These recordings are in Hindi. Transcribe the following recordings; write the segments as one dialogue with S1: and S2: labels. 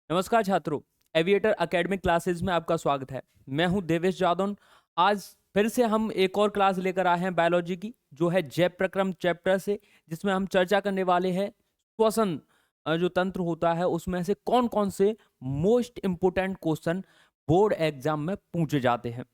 S1: नमस्कार छात्रों, एविएटर एकेडमिक क्लासेस में आपका स्वागत है। मैं हूं देवेश जादौन। आज फिर से हम एक और क्लास लेकर आए हैं बायोलॉजी की, जो है जैव प्रक्रम चैप्टर से, जिसमें हम चर्चा करने वाले हैं श्वसन जो तंत्र होता है उसमें से कौन कौन से most important question board exam में पूछे जाते हैं।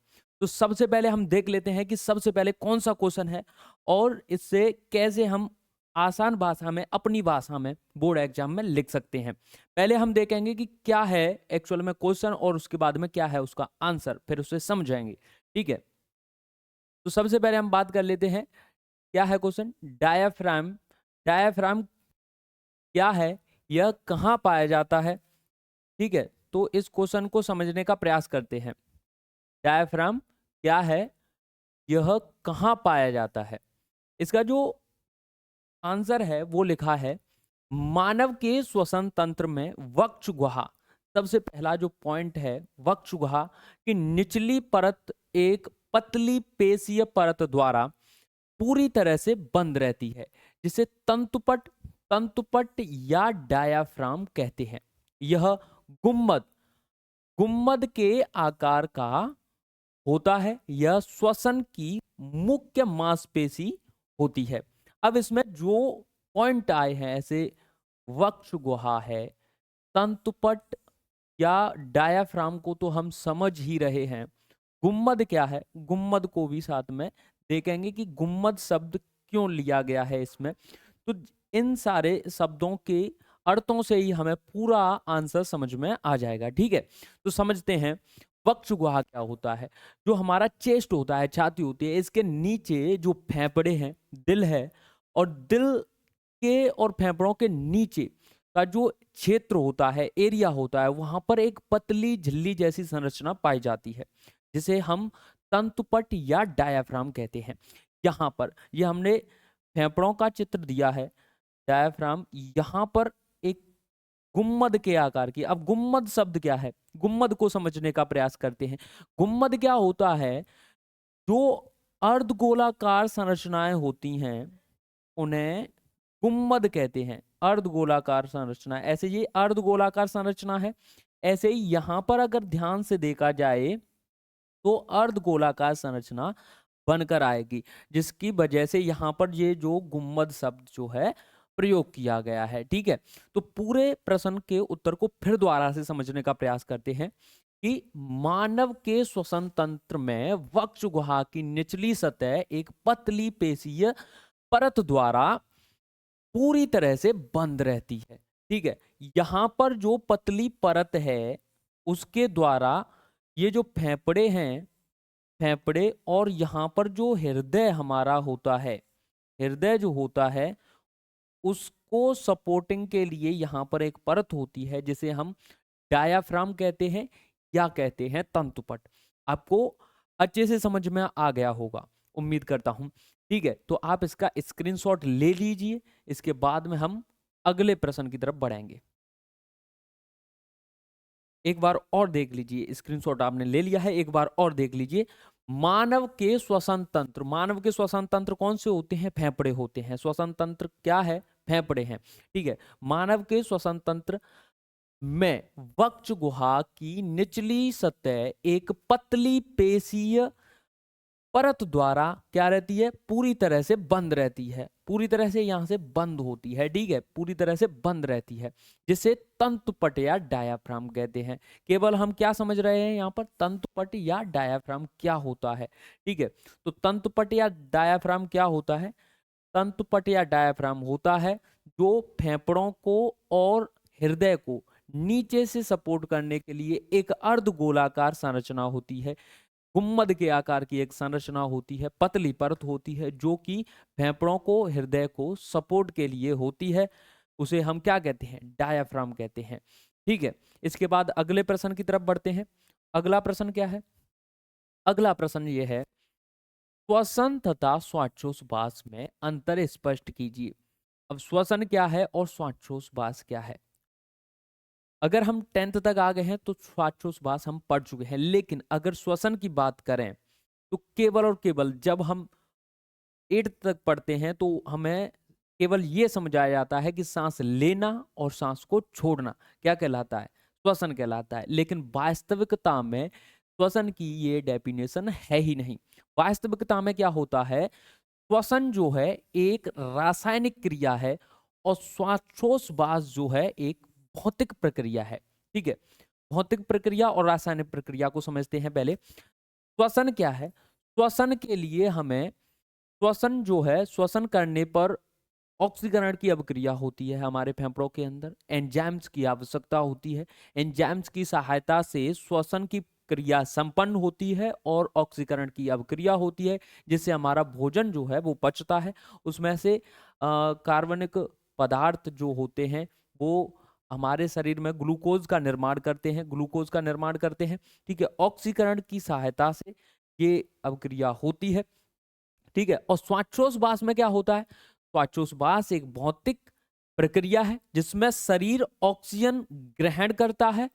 S1: तो सबसे पहले हम देख लेते हैं कि सबसे पहले कौन सा क्वेश्चन है और इससे कैसे हम आसान भाषा में, अपनी भाषा में बोर्ड एग्जाम में लिख सकते हैं। पहले हम देखेंगे कि क्या है एक्चुअल में क्वेश्चन और उसके बाद में क्या है उसका आंसर, फिर उसे समझाएंगे। ठीक है, तो सबसे पहले हम बात कर लेते हैं क्या है क्वेश्चन। डायाफ्राम। डायाफ्राम क्या है, यह कहाँ पाया जाता है। ठीक है, तो इस क्वेश्चन को समझने का प्रयास करते हैं। डायाफ्राम क्या है, यह कहाँ पाया जाता है। इसका जो आंसर है वो लिखा है मानव के श्वसन तंत्र में वक्ष गुहा। सबसे पहला जो पॉइंट है वक्ष गुहा की निचली परत एक पतली पेशीय परत द्वारा पूरी तरह से बंद रहती है, जिसे तंतुपट तंतुपट या डायाफ्राम कहते हैं। यह गुम्मद गुम्मद के आकार का होता है। यह श्वसन की मुख्य मांसपेशी होती है। अब इसमें जो पॉइंट आए हैं ऐसे, वक्ष गुहा है, तंतुपट या डायाफ्राम को तो हम समझ ही रहे हैं। गुम्मद क्या है, गुम्मद को भी साथ में देखेंगे कि गुम्मद शब्द क्यों लिया गया है इसमें। तो इन सारे शब्दों के अर्थों से ही हमें पूरा आंसर समझ में आ जाएगा। ठीक है, तो समझते हैं वक्ष गुहा क्या होता है। जो हमारा चेस्ट होता है, छाती होती है, इसके नीचे जो फेफड़े हैं, दिल है, और दिल के और फेफड़ों के नीचे का जो क्षेत्र होता है, एरिया होता है, वहां पर एक पतली झिल्ली जैसी संरचना पाई जाती है, जिसे हम तंतुपट या डायाफ्राम कहते हैं। यहाँ पर ये हमने फेफड़ों का चित्र दिया है, डायाफ्राम यहाँ पर एक गुम्मद के आकार की। अब गुम्मद शब्द क्या है, गुम्मद को समझने का प्रयास करते हैं। गुम्मद क्या होता है, जो अर्धगोलाकार संरचनाएं होती हैं उन्हें गुम्मद कहते हैं। अर्धगोलाकार संरचना, ऐसे ये अर्धगोलाकार संरचना है। ऐसे ही यहां पर अगर ध्यान से देखा जाए तो अर्धगोलाकार संरचना बनकर आएगी, जिसकी वजह से यहां पर ये जो गुम्मद शब्द जो है प्रयोग किया गया है। ठीक है, तो पूरे प्रश्न के उत्तर को फिर दोबारा से समझने का प्रयास करते हैं कि मानव के श्वसन तंत्र में वक्ष गुहा की निचली सतह एक पतली पेशीय परत द्वारा पूरी तरह से बंद रहती है। ठीक है, यहां पर जो पतली परत है उसके द्वारा ये जो फेफड़े हैं, फेफड़े और यहाँ पर जो हृदय हमारा होता है, हृदय जो होता है उसको सपोर्टिंग के लिए यहाँ पर एक परत होती है, जिसे हम डायाफ्राम कहते हैं या कहते हैं तंतुपट। आपको अच्छे से समझ में आ गया होगा, उम्मीद करता हूं। ठीक है, तो आप इसका स्क्रीनशॉट ले लीजिए, इसके बाद में हम अगले प्रश्न की तरफ बढ़ेंगे। एक बार और देख लीजिए, स्क्रीनशॉट आपने ले लिया है, एक बार और देख लीजिए। मानव के श्वसन तंत्र, मानव के श्वसन तंत्र कौन से होते हैं, फेफड़े होते हैं। श्वसन तंत्र क्या है, फेफड़े हैं। ठीक है, मानव के श्वसन तंत्र में वक्ष गुहा की निचली सतह एक पतली पेशीय परत द्वारा क्या रहती है, पूरी तरह से बंद रहती है। पूरी तरह से यहां से बंद होती है। ठीक है, पूरी तरह से बंद रहती है, जिसे तंतुपट या डायाफ्राम कहते हैं। केवल हम क्या समझ रहे हैं यहाँ पर, तंतुपट या डायाफ्राम क्या होता है। ठीक है, तो तंतुपट या डायाफ्राम क्या होता है, तंतुपट या डायाफ्राम होता है जो फेफड़ों को और हृदय को नीचे से सपोर्ट करने के लिए एक अर्धगोलाकार संरचना होती है। गुम्मद के आकार की एक संरचना होती है, पतली परत होती है, जो कि फेफड़ों को, हृदय को सपोर्ट के लिए होती है। उसे हम क्या कहते हैं, डायाफ्राम कहते हैं। ठीक है, इसके बाद अगले प्रश्न की तरफ बढ़ते हैं। अगला प्रश्न क्या है, अगला प्रश्न ये है, श्वसन तथा श्वासोच्छ्वास में अंतर स्पष्ट कीजिए। अब श्वसन क्या है और श्वासोच्छ्वास क्या है। अगर हम 10th तक आ गए हैं तो श्वासोच्छ्वास हम पढ़ चुके हैं, लेकिन अगर श्वसन की बात करें तो केवल और केवल जब हम 8th तक पढ़ते हैं तो हमें केवल ये समझाया जाता है कि सांस लेना और सांस को छोड़ना क्या कहलाता है, श्वसन कहलाता है। लेकिन वास्तविकता में श्वसन की ये डेफिनेशन है ही नहीं। वास्तविकता में क्या होता है, श्वसन जो है एक रासायनिक क्रिया है और श्वासोच्छ्वास जो है एक भौतिक प्रक्रिया है। ठीक है, भौतिक प्रक्रिया और रासायनिक प्रक्रिया को समझते हैं पहले। श्वसन क्या है? श्वसन के लिए हमें, श्वसन जो है, श्वसन करने पर ऑक्सीकरण की अभिक्रिया होती है हमारे फेफड़ों के अंदर, एंजाइम्स की आवश्यकता होती है। एंजाइम्स की सहायता से श्वसन की क्रिया संपन्न होती है और ऑक्सीकरण की अभिक्रिया होती है, जिससे हमारा भोजन जो है वो पचता है। उसमें से कार्बनिक पदार्थ जो होते हैं वो हमारे शरीर में ग्लूकोज का निर्माण करते हैं, ग्लूकोज का निर्माण करते हैं। ठीक है, ऑक्सीकरण की सहायता से ये अभिक्रिया होती है। ठीक है, और श्वासोच्छ्वास में क्या होता है? श्वासोच्छ्वास एक भौतिक प्रक्रिया है जिसमें शरीर ऑक्सीजन ग्रहण करता है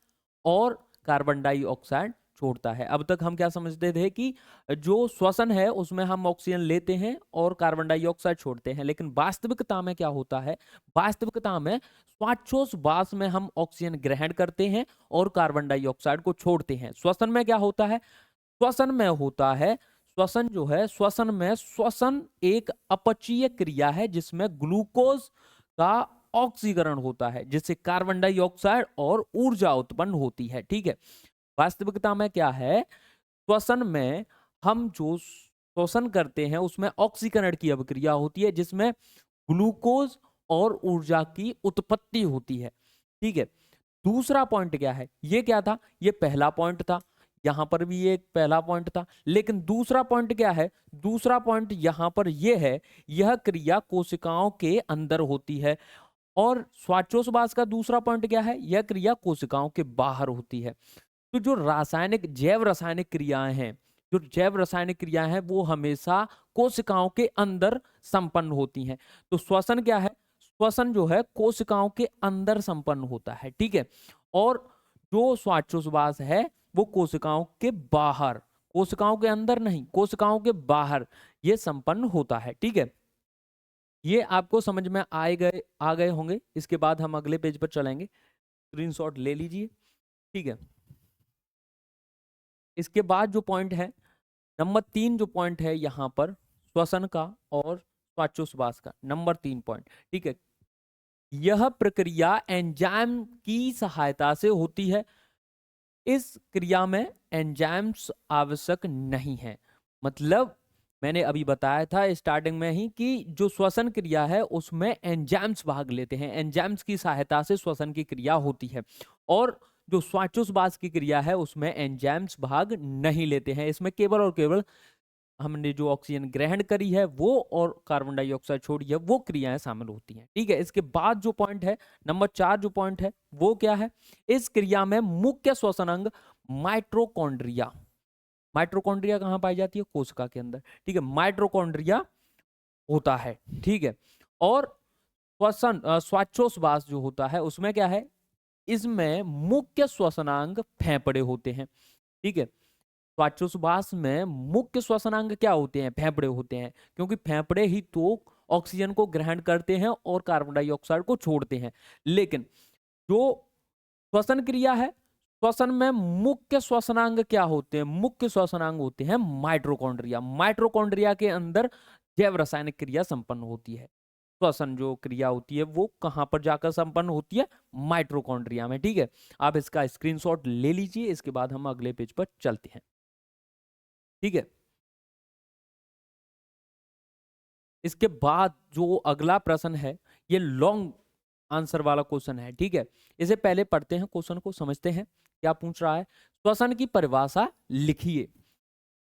S1: और कार्बन डाइऑक्साइड छोड़ता है। अब तक हम क्या समझते थे कि जो श्वसन है उसमें हम ऑक्सीजन लेते हैं और कार्बन डाइऑक्साइड छोड़ते हैं, लेकिन वास्तविकता में क्या होता है? वास्तविकता में श्वासोच्छ्वास में हम ऑक्सीजन ग्रहण करते हैं और कार्बन डाइऑक्साइड को छोड़ते हैं। श्वसन में क्या होता है? श्वसन में होता है, श्वसन जो है, श्वसन में, श्वसन एक अपचयी क्रिया है जिसमें ग्लूकोज का ऑक्सीकरण होता है, जिससे कार्बन डाइऑक्साइड और ऊर्जा उत्पन्न होती है। ठीक है, वास्तविकता में क्या है? श्वसन में हम जो श्वसन करते हैं उसमें ऑक्सीकरण की अभिक्रिया होती है जिसमें ग्लूकोज और ऊर्जा की उत्पत्ति होती है। ठीक है, दूसरा पॉइंट क्या है? ये क्या था? ये पहला पॉइंट था, यहां पर भी ये पहला पॉइंट था, लेकिन दूसरा पॉइंट क्या है? दूसरा पॉइंट यहां पर ये है, यह क्रिया कोशिकाओं के अंदर होती है। और श्वासोच्छ्वास का दूसरा पॉइंट क्या है? यह क्रिया कोशिकाओं के बाहर होती है। तो जो रासायनिक, जैव रासायनिक क्रियाएं हैं, जो जैव रासायनिक क्रियाएं हैं वो हमेशा कोशिकाओं के अंदर संपन्न होती हैं। तो श्वसन क्या है? श्वसन जो है कोशिकाओं के अंदर संपन्न होता है। ठीक है, और जो श्वासोच्छ्वास है वो कोशिकाओं के बाहर, कोशिकाओं के अंदर नहीं, कोशिकाओं के बाहर ये संपन्न होता है। ठीक है, ये आपको समझ में आ गए होंगे। इसके बाद हम अगले पेज पर चलेंगे, स्क्रीनशॉट ले लीजिए। ठीक है, इसके बाद जो पॉइंट है नंबर 3, जो पॉइंट है यहाँ पर श्वसन का और श्वासोच्छ्वास का, नंबर 3 पॉइंट। ठीक है, यह प्रक्रिया एंजाइम की सहायता से होती है। इस क्रिया में एंजाइम्स आवश्यक नहीं है। मतलब मैंने अभी बताया था स्टार्टिंग में ही कि जो श्वसन क्रिया है उसमें एंजाइम्स भाग लेते हैं, एंजाइम्स की सहायता से श्वसन की क्रिया होती है। और जो श्वासोच्छ्वास की क्रिया है उसमें एंजाइम्स भाग नहीं लेते हैं। इसमें केवल और केवल हमने जो ऑक्सीजन ग्रहण करी है वो और कार्बन डाइऑक्साइड छोड़ी है वो क्रियाएं शामिल होती हैं। ठीक है, इसके बाद जो पॉइंट है नंबर 4, जो पॉइंट है वो क्या है? इस क्रिया में मुख्य श्वसन अंग माइटोकॉन्ड्रिया, माइटोकॉन्ड्रिया कहाँ पाई जाती है? कोशिका के अंदर। ठीक है, माइटोकॉन्ड्रिया होता है। ठीक है, और श्वसन श्वासोच्छ्वास जो होता है उसमें क्या है? इसमें मुख्य श्वसनांग फेफड़े होते हैं। ठीक है, श्वासोच्छ्वास में मुख्य श्वसनांग क्या होते हैं? फेफड़े होते हैं, क्योंकि फेफड़े ही तो ऑक्सीजन को ग्रहण करते हैं और कार्बन डाइऑक्साइड को छोड़ते हैं। लेकिन जो श्वसन क्रिया है, श्वसन में मुख्य श्वसनांग क्या होते हैं? मुख्य श्वसनांग होते हैं माइटोकॉन्ड्रिया। माइटोकॉन्ड्रिया के अंदर जैव रासायनिक क्रिया संपन्न होती है। श्वसन जो क्रिया होती है वो कहां पर जाकर संपन्न होती है? माइटोकॉन्ड्रिया में। ठीक है, आप इसका स्क्रीनशॉट ले लीजिए, इसके बाद हम अगले पेज पर चलते हैं। ठीक है, इसके बाद जो अगला प्रश्न है ये लॉन्ग आंसर वाला क्वेश्चन है। ठीक है, इसे पहले पढ़ते हैं, क्वेश्चन को समझते हैं क्या पूछ रहा है। श्वसन की परिभाषा लिखिए।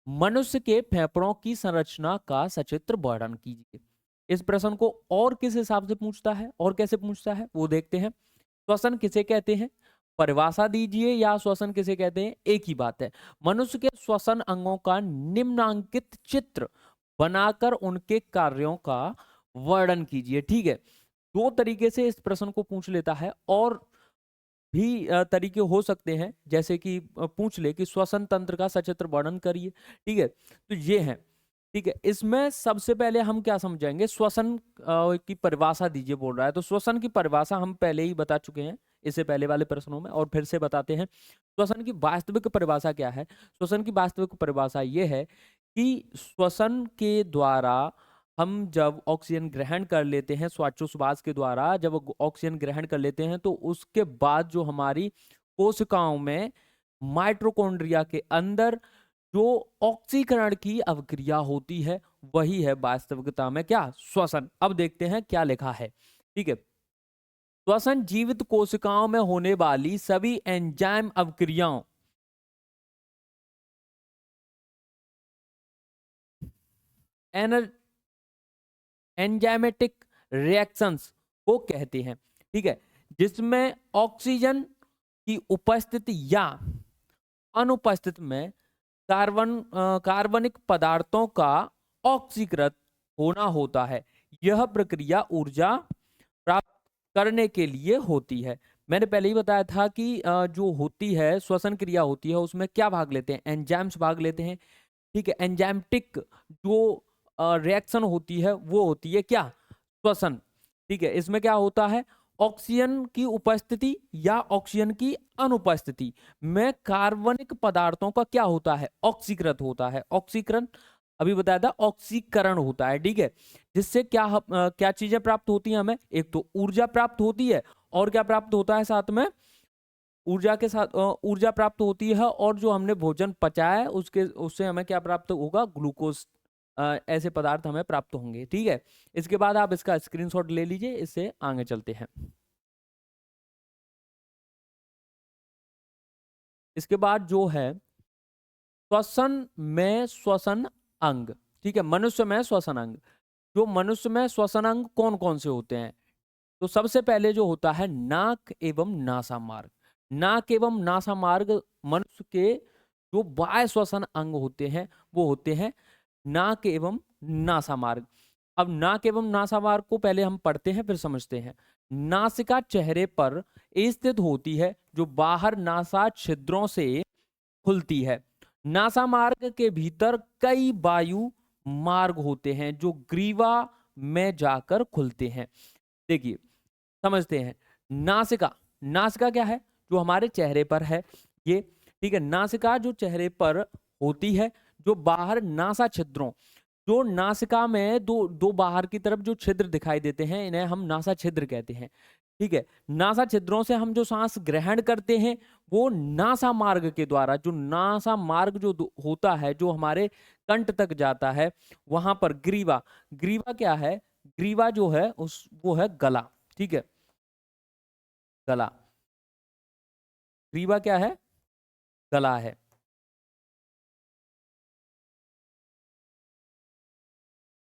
S1: मनुष्य के फेफड़ों की संरचना का सचित्र वर्णन कीजिए। इस प्रश्न को और किस हिसाब से पूछता है और कैसे पूछता है वो देखते हैं। श्वसन किसे कहते हैं? परिभाषा दीजिए, या श्वसन किसे कहते हैं, एक ही बात है। मनुष्य के श्वसन अंगों का निम्नांकित चित्र बनाकर उनके कार्यों का वर्णन कीजिए। ठीक है, दो तरीके से इस प्रश्न को पूछ लेता है, और भी तरीके हो सकते हैं, जैसे कि पूछ ले कि श्वसन तंत्र का सचित्र वर्णन करिए। ठीक है, तो ये है। ठीक है, इसमें सबसे पहले हम क्या समझाएंगे? श्वसन की परिभाषा दीजिए बोल रहा है, तो श्वसन की परिभाषा हम पहले ही बता चुके हैं इससे पहले वाले प्रश्नों में, और फिर से बताते हैं श्वसन की वास्तविक परिभाषा क्या है। श्वसन की वास्तविक परिभाषा ये है कि श्वसन के द्वारा हम जब ऑक्सीजन ग्रहण कर लेते हैं, श्वासोच्छ्वास के द्वारा जब ऑक्सीजन ग्रहण कर लेते हैं, तो उसके बाद जो हमारी कोशिकाओं में माइटोकॉन्ड्रिया के अंदर जो ऑक्सीकरण की अवक्रिया होती है, वही है वास्तविकता में क्या, श्वसन। अब देखते हैं क्या लिखा है। ठीक है, श्वसन जीवित कोशिकाओं में होने वाली सभी एंजाइम अवक्रियाओं एंजाइमेटिक रिएक्शंस को कहते हैं। ठीक है, जिसमें ऑक्सीजन की उपस्थिति या अनुपस्थित में कार्बनिक पदार्थों का ऑक्सीकृत होना होता है। यह प्रक्रिया ऊर्जा प्राप्त करने के लिए होती है। मैंने पहले ही बताया था कि जो होती है श्वसन क्रिया होती है, उसमें क्या भाग लेते हैं, एंजाइम्स भाग लेते हैं। ठीक है, एंजाइमेटिक जो रिएक्शन होती है वो होती है क्या, श्वसन। ठीक है, इसमें क्या होता है, ऑक्सीजन की उपस्थिति या ऑक्सीजन की अनुपस्थिति में कार्बनिक पदार्थों का क्या होता है, ऑक्सीकृत होता है। ऑक्सीकरण अभी बताया था, ऑक्सीकरण होता है। ठीक है, जिससे क्या चीजें प्राप्त होती हैं हमें, एक तो ऊर्जा प्राप्त होती है, और क्या प्राप्त होता है साथ में, ऊर्जा के साथ ऊर्जा प्राप्त होती है, और जो हमने भोजन पचाया है उससे हमें क्या प्राप्त होगा, ग्लूकोज, ऐसे पदार्थ हमें प्राप्त होंगे। ठीक है, इसके बाद आप इसका स्क्रीनशॉट ले लीजिए, इससे आगे चलते हैं। इसके बाद जो है श्वसन में श्वसन अंग। ठीक है, मनुष्य में श्वसन अंग, जो मनुष्य में श्वसन अंग कौन कौन से होते हैं, तो सबसे पहले जो होता है नाक एवं नासा मार्ग। नाक एवं नासा मार्ग मनुष्य के जो बाह्य श्वसन अंग होते हैं वो होते हैं नाक एवं नासा मार्ग। अब नाक एवं नासा मार्ग को पहले हम पढ़ते हैं फिर समझते हैं। नासिका चेहरे पर स्थित होती है, जो बाहर नासा छिद्रों से खुलती है। नासा मार्ग के भीतर कई वायु मार्ग होते हैं जो ग्रीवा में जाकर खुलते हैं। देखिए समझते हैं, नासिका, नासिका क्या है, जो हमारे चेहरे पर है ये। ठीक है, नासिका जो चेहरे पर होती है, जो बाहर नासा छिद्रों, जो नासिका में दो दो बाहर की तरफ जो छिद्र दिखाई देते हैं, इन्हें हम नासा छिद्र कहते हैं। ठीक है, नासा छिद्रों से हम जो सांस ग्रहण करते हैं वो नासा मार्ग के द्वारा, जो नासा मार्ग जो होता है जो हमारे कंठ तक जाता है, वहां पर ग्रीवा, ग्रीवा क्या है, ग्रीवा जो है उस वो है गला। ठीक है, गला, ग्रीवा क्या है, गला है।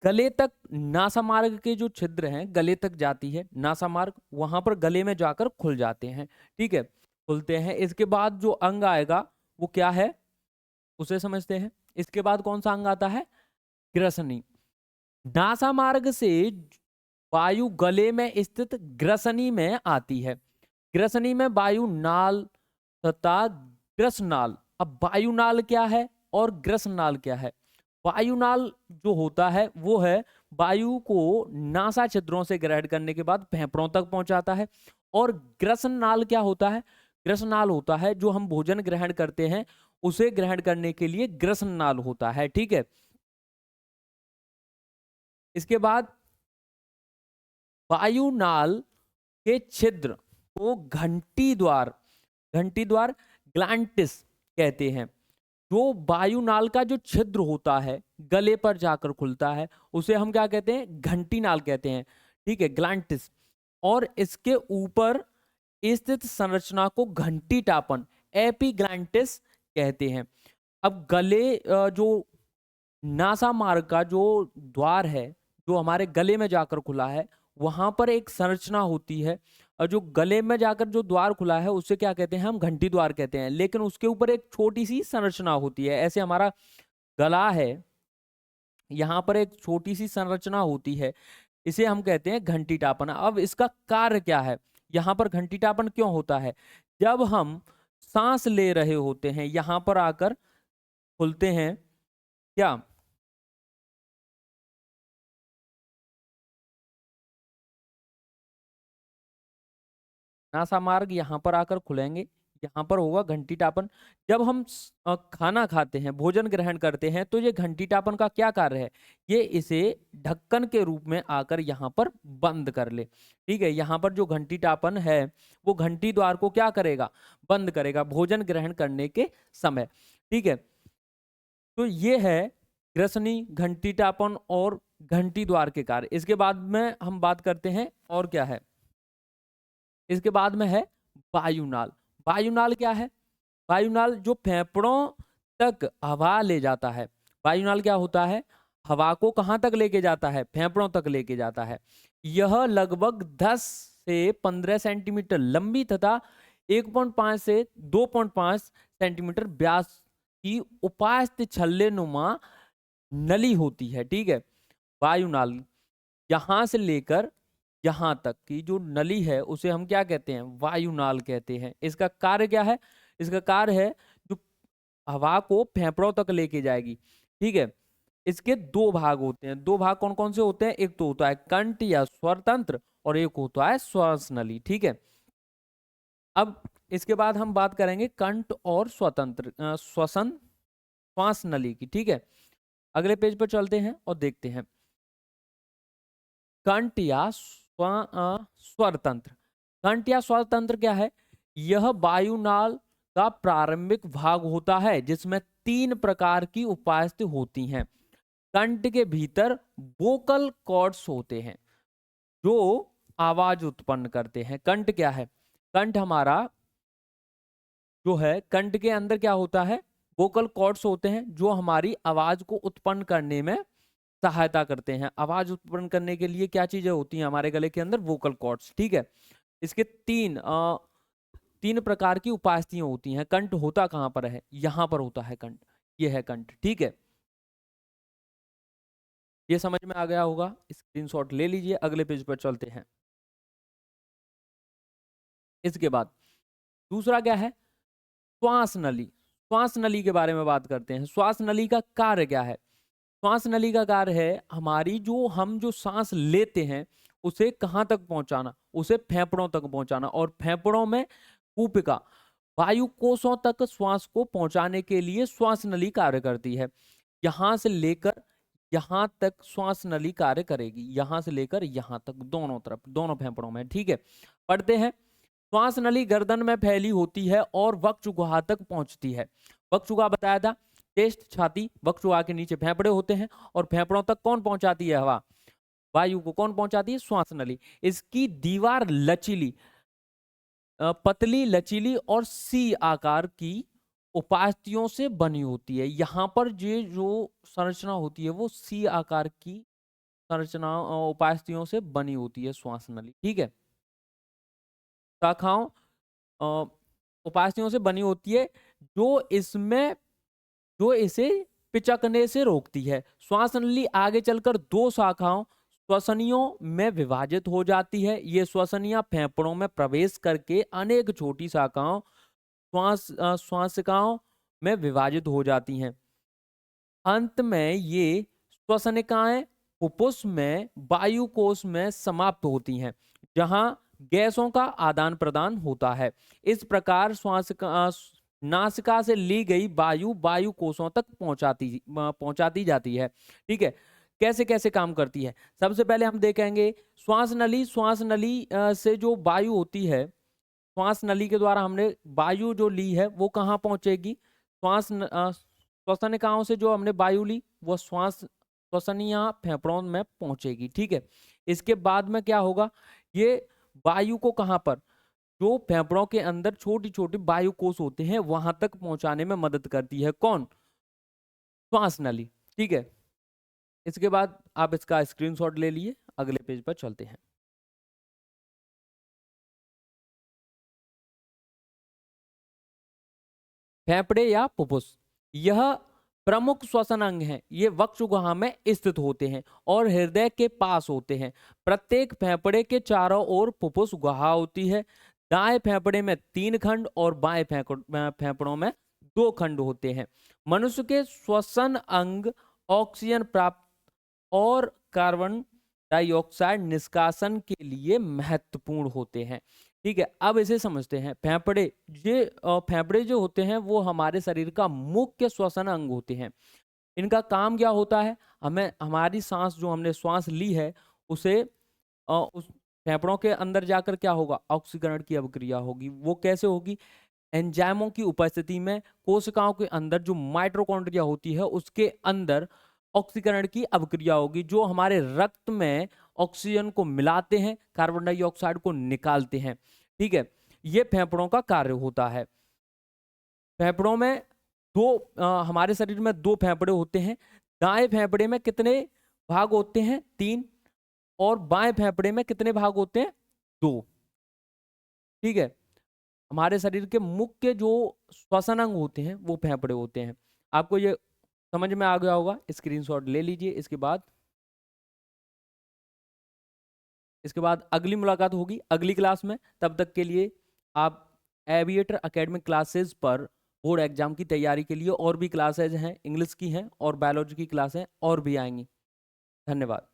S1: गले तक नासा मार्ग के जो छिद्र हैं गले तक जाती है नासा मार्ग, वहां पर गले में जाकर खुल जाते हैं। ठीक है, खुलते हैं। इसके बाद जो अंग आएगा वो क्या है, उसे समझते हैं। इसके बाद कौन सा अंग आता है, ग्रसनी। नासा मार्ग से वायु गले में स्थित ग्रसनी में आती है। ग्रसनी में वायु नाल तथा ग्रसनाल। अब वायुनाल क्या है और ग्रसनाल क्या है। वायुनाल जो होता है वो है वायु को नासा छिद्रों से ग्रहण करने के बाद फेफड़ों तक पहुंचाता है। और ग्रसनाल क्या होता है, ग्रसनाल होता है जो हम भोजन ग्रहण करते हैं उसे ग्रहण करने के लिए ग्रसनाल होता है। ठीक है, इसके बाद वायुनाल के छिद्र को घंटी द्वार ग्लांटिस कहते हैं। जो वायुनाल का जो छिद्र होता है गले पर जाकर खुलता है उसे हम क्या कहते हैं, घंटी नाल कहते हैं। ठीक है, ग्लांटिस। और इसके ऊपर स्थित संरचना को घंटी टापन एपिग्लांटिस कहते हैं। अब गले जो नासा मार्ग का जो द्वार है जो हमारे गले में जाकर खुला है, वहां पर एक संरचना होती है, और जो गले में जाकर जो द्वार खुला है उसे क्या कहते हैं, हम घंटी द्वार कहते हैं। लेकिन उसके ऊपर एक छोटी सी संरचना होती है, ऐसे हमारा गला है, यहाँ पर एक छोटी सी संरचना होती है, इसे हम कहते हैं घंटी टापन। अब इसका कार्य क्या है, यहाँ पर घंटी टापन क्यों होता है, जब हम सांस ले रहे होते हैं यहाँ पर आकर खुलते हैं क्या, नासामार्ग यहाँ पर आकर खुलेंगे, यहाँ पर होगा घंटीटापन। जब हम खाना खाते हैं, भोजन ग्रहण करते हैं, तो ये घंटीटापन का क्या कार्य है, ये इसे ढक्कन के रूप में आकर यहाँ पर बंद कर ले। ठीक है, यहाँ पर जो घंटीटापन है वो घंटी द्वार को क्या करेगा, बंद करेगा भोजन ग्रहण करने के समय। ठीक है, तो ये है ग्रसनी, घंटीटापन और घंटी द्वार के कार्य। इसके बाद में हम बात करते हैं और क्या है, इसके बाद में है वायुनाल। वायुनाल क्या है, वायुनाल जो फेफड़ों तक हवा ले जाता है। वायुनाल क्या होता है, हवा को कहां तक लेके जाता है, फेफड़ों तक लेके जाता है। यह लगभग 10 से 15 सेंटीमीटर लंबी तथा 1.5 से 2.5 सेंटीमीटर व्यास की उपास्थ छल्ले नुमा नली होती है। ठीक है, वायुनाल यहां से लेकर यहां तक की जो नली है उसे हम क्या कहते हैं, वायुनाल कहते हैं। इसका कार्य क्या है, इसका कार्य है जो हवा को फेफड़ों तक लेके जाएगी। ठीक है, इसके दो भाग होते हैं। दो भाग कौन कौन से होते हैं, एक तो होता है कंठ या स्वरतंत्र और एक होता है श्वास नली। ठीक है, अब इसके बाद हम बात करेंगे कंठ और स्वतंत्र श्वसन श्वास नली की। ठीक है, अगले पेज पर चलते हैं और देखते हैं कंठ या स्वर तंत्र। कंठ या स्वर तंत्र क्या है, यह वायुनाल का प्रारंभिक भाग होता है जिसमें 3 प्रकार की उपास्थि होती हैं। कंठ के भीतर वोकल कॉर्ड्स होते हैं जो आवाज उत्पन्न करते हैं। कंठ क्या है, कंठ हमारा जो है, कंठ के अंदर क्या होता है, वोकल कॉर्ड्स होते हैं जो हमारी आवाज को उत्पन्न करने में सहायता करते हैं। आवाज उत्पन्न करने के लिए क्या चीजें होती हैं हमारे गले के अंदर, वोकल कॉर्ड्स। ठीक है, इसके तीन प्रकार की उपास्थियां होती हैं। कंठ होता कहां पर है, यहां पर होता है कंठ, ये है कंठ। ठीक है, ये समझ में आ गया होगा, स्क्रीनशॉट ले लीजिए। अगले पेज पर चलते हैं। इसके बाद दूसरा क्या है, श्वास नली। श्वास नली के बारे में बात करते हैं। श्वास नली का कार्य क्या है, श्वास नली का कार्य है हमारी हम जो सांस लेते हैं उसे कहां तक पहुंचाना, उसे फेफड़ों तक पहुंचाना। और फेफड़ों में कूपिका वायु कोषों तक श्वास को पहुंचाने के लिए श्वास नली कार्य करती है। यहां से लेकर यहां तक श्वास नली कार्य करेगी, यहां से लेकर यहां तक, दोनों तरफ, दोनों फेफड़ों में। ठीक है, पढ़ते हैं। श्वास नली गर्दन में फैली होती है और वक्षगुहा तक पहुंचती है। वक्षगुहा बताया था, चेस्ट, छाती, वक्षगुहा के नीचे फेफड़े होते हैं और फेफड़ों तक कौन पहुंचाती है हवा, वायु को कौन पहुंचाती है, श्वास नली। इसकी दीवार लचीली, पतली, लचीली और सी आकार की उपास्थियों से बनी होती है। यहाँ पर ये जो संरचना होती है वो सी आकार की संरचना उपास्थियों से बनी होती है श्वास नली। ठीक है, शाखाओं उपास्थियों से बनी होती है जो इसे पिचकने से रोकती है। श्वास नली आगे चलकर 2 शाखाओं श्वसनियों में विभाजित हो जाती है। ये श्वसनियां फेफड़ों में प्रवेश करके अनेक छोटी शाखाओं श्वासिकाओं में विभाजित हो जाती हैं। अंत में ये श्वसनिकाएं फुफ्फुस में वायु कोश में समाप्त होती हैं जहां गैसों का आदान प्रदान होता है। इस प्रकार नासिका से ली गई वायु कोशों तक पहुंचाती जाती है। ठीक है, कैसे कैसे काम करती है, सबसे पहले हम देखेंगे श्वास नली। श्वास नली से जो वायु होती है, श्वास नली के द्वारा हमने वायु जो ली है वो कहाँ पहुंचेगी, श्वसनिकाओं से जो हमने वायु ली वो श्वसनिया फेफड़ों में पहुंचेगी। ठीक है, इसके बाद में क्या होगा, ये वायु को कहां पर, जो फेफड़ों के अंदर छोटी छोटी वायु कोष होते हैं वहां तक पहुंचाने में मदद करती है। कौन, श्वास नली। ठीक है, इसके बाद आप इसका स्क्रीनशॉट ले लिए। अगले पेज पर चलते हैं। फेफड़े या फुफ्फुस, यह प्रमुख श्वसन अंग हैं। ये वक्षगुहा में स्थित होते हैं और हृदय के पास होते हैं। प्रत्येक फेफड़े के चारों ओर फुफ्फुस गुहा होती है। दाएं फेफड़े में 3 खंड और बाएं फेफड़ों में 2 खंड होते हैं। मनुष्य के श्वसन अंग ऑक्सीजन प्राप्त और कार्बन डाइऑक्साइड निष्कासन के लिए महत्वपूर्ण होते हैं। ठीक है, अब इसे समझते हैं। फेफड़े, ये फेफड़े जो होते हैं वो हमारे शरीर का मुख्य श्वसन अंग होते हैं। इनका काम क्या होता है? हमें हमारी सांस, जो हमने श्वास ली है, उसे उस फेफड़ों के अंदर जाकर क्या होगा? ऑक्सीकरण की अभिक्रिया होगी। वो कैसे होगी? एंजाइमों की उपस्थिति में कोशिकाओं के अंदर जो माइटोकॉन्ड्रिया होती है उसके अंदर ऑक्सीकरण की अभिक्रिया होगी, जो हमारे रक्त में ऑक्सीजन को मिलाते हैं, कार्बन डाइऑक्साइड को निकालते हैं। ठीक है, ये फेफड़ों का कार्य होता है। फेफड़ों में हमारे शरीर में दो फेफड़े होते हैं। दाएं फेफड़े में कितने भाग होते हैं? 3। और बाएं फेफड़े में कितने भाग होते हैं? 2। ठीक है, हमारे शरीर के मुख्य जो श्वसन अंग होते हैं वो फेफड़े होते हैं। आपको ये समझ में आ गया होगा, स्क्रीनशॉट ले लीजिए। इसके बाद अगली मुलाकात होगी अगली क्लास में। तब तक के लिए आप एविएटर एकेडमिक क्लासेस पर बोर्ड एग्जाम की तैयारी के लिए और भी क्लासेज हैं, इंग्लिश की हैं और बायोलॉजी की क्लासें और भी आएंगी। धन्यवाद।